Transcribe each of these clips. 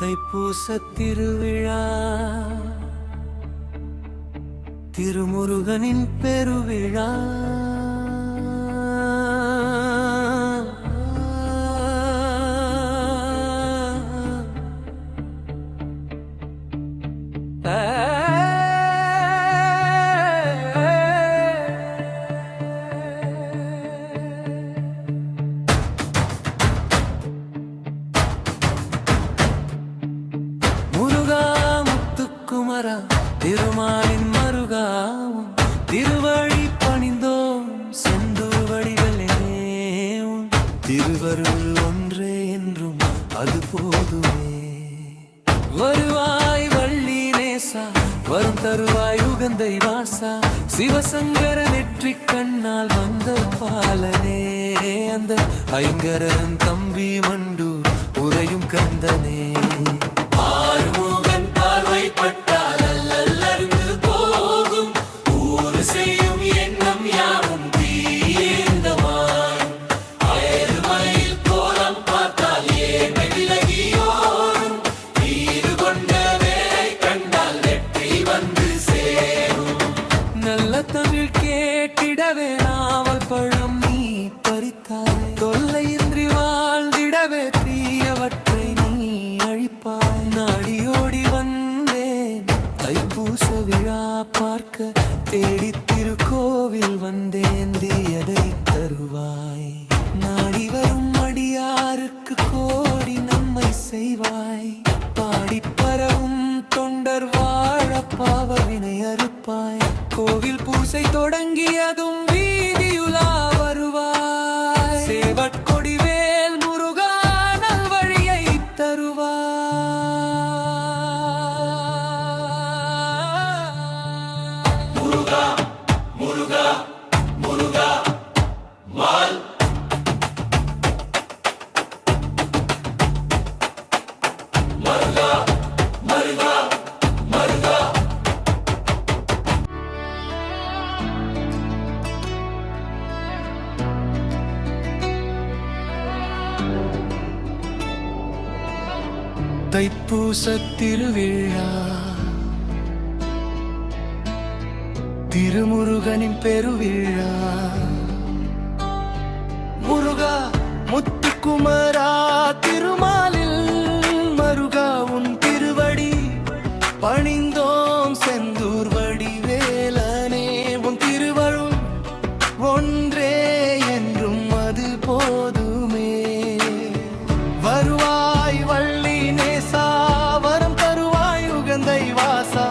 தைப்பூச திருவிழா திருமுருகனின் பெருவிழா திருமாலின் மருகாவும் திருவழி பணிந்தோம் செந்தூர் வடிகளேவும் திருவருள் ஒன்றே என்றும் அது போதுமே. வருவாய் வள்ளி நேசா வரும் தருவாய் உகந்தை வாசா சிவசங்கர நெற்றி கண்ணால் வந்த பாலனே அந்த ஐங்கரன் தம்பி மண்டு உரையும் கந்தனே. ஆறுமுகன் பார்வைப்பட்ட தமிழ் கேட்டிடவே நாவல் பழம் நீ பறித்தாய் தொல்லையின்றி வாழ்ந்திடவே தீயவற்றை நீ அழிப்பாய். நாடியோடி வந்தேன் தைப்பூச விழா பார்க்க தேடி திருக்கோவில் வந்தேன் தீயதை தருவாய். நாடி வரும் அடியாருக்கு கோடி நன்மை செய்வாய் பாடி பரவும் தொண்டர் வாழ பாவவினை அறுப்பாய். கோவில் பூசை தொடங்கியதும் வீதியுலா வருவாய் சேவற்கொடிவேல் முருகா நல்வழியை தருவாய். முருகா முருகா முருகா மால் மருகா மருகா மருகா. தைப்பூச திருவிழா திருமுருகனின் பெருவிழா. முருகா முத்துக்குமரா திருமாலில் மருகா உன் திருவடி பணிந்தோம் செந்தூர் வடிவேலனே உன் திருவருள் ஒன்றே என்றும் அது போதுமே. வருவாய் வள்ளி நேசாவரம் தருவாய் உகந்தை வாசா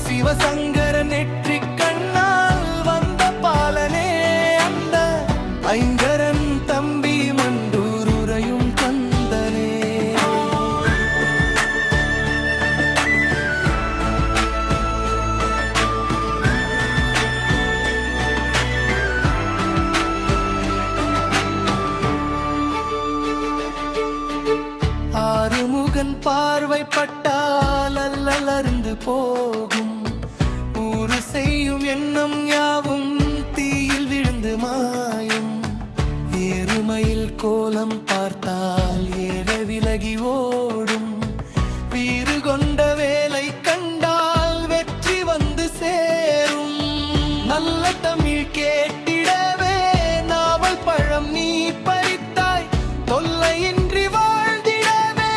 சிவசங்கர நெற்றி கண்ணால் வந்த பாலனே அந்த ஐங்கரன் தம்பி மண்டூர் உரையும் கந்தனே. ஆறுமுகன் பார்வைப்பட்டால் அல்லலர்ந்து போகும் ஊறு செய்யும் எண்ணம் யாவும் தீயில் விழுந்து மாயும். ஏறுமையில் கோலம் பார்த்தால் ஏற விலகி ஓடும் வீறு கொண்ட வேலை கண்டால் வெற்றி வந்து சேரும். நல்ல தமிழ் கேட்டிடவே நாவல் பழம் நீ பறித்தாய் தொல்லையின்றி வாழ்ந்திடவே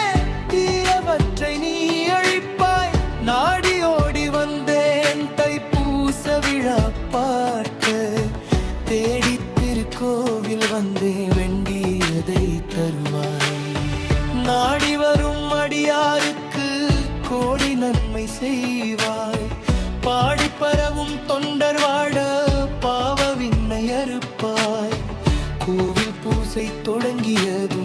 தீயவற்றை நீ அழிப்பாய். நாடியோடி வந்தேன் தைப்பூச விழா பார்க்க தேடி திருக்கோவில் வந்தே வேண்டியதை தருவாய். நாடி வரும் அடியாருக்கு கோடி நன்மை செய்வாய் பாடி பரவும் தொண்டர் வாழ பாவ விண்ணை அறுப்பாய். கோவில் பூசை தொடங்கியதும்